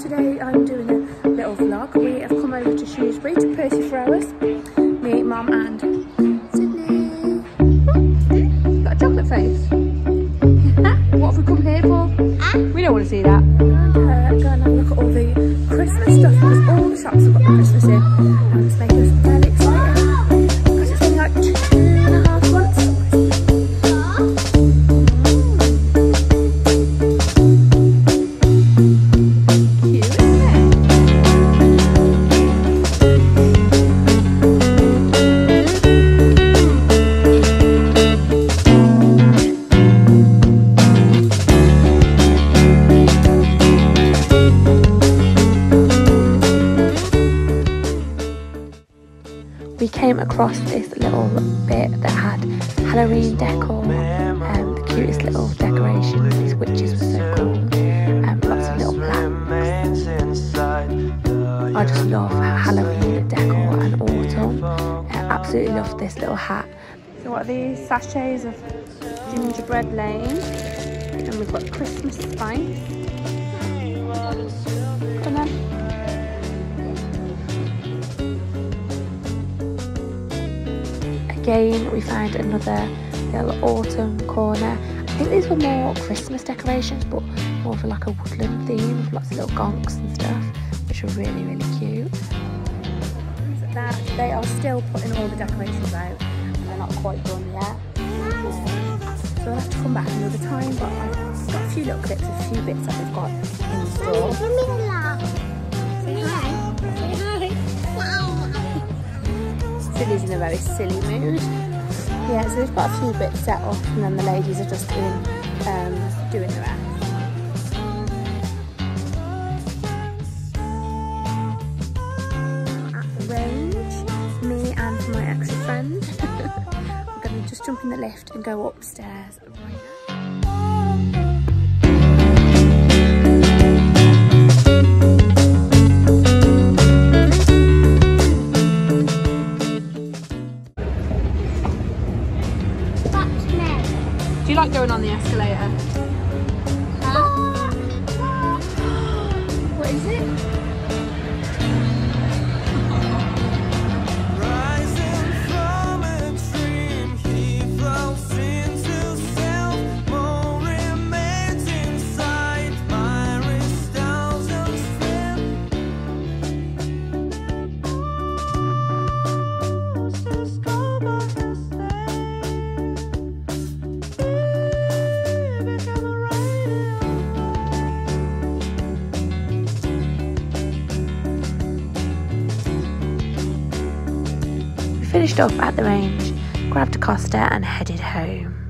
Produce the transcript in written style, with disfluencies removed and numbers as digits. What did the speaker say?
today I'm doing a little vlog. We have come over to Shrewsbury to Percy for hours. Me, Mum and Sydney. Got a chocolate face. What have we come here for? We don't want to see that. Go and have a look at all the Christmas stuff because all the shops have got the Christmas in. And it's making us very excited because it's only like 2.5 months. We came across this little bit that had Halloween decor, the cutest little decorations. These witches were so cool, lots of little plants. I just love Halloween decor and autumn. Absolutely love this little hat. So what are these? Sachets of gingerbread lane, and we've got Christmas spice. Come on. Again, we found another little autumn corner. I think these were more Christmas decorations, but more for like a woodland theme with lots of little gonks and stuff, which were really, really cute. That they are still putting all the decorations out, and they're not quite done yet. So I'll have to come back another time, but I've got a few little clips of a few bits that we've got in the store. Say hi. Silly's in a very silly mood. Yeah, so we've got a few bits set off, and then the ladies are just doing the rest. At the range, me and my extra friend. We're going to just jump in the lift and go upstairs. Do you like going on the escalator? Huh? What is it? Finished up at the range, grabbed a Costa and headed home.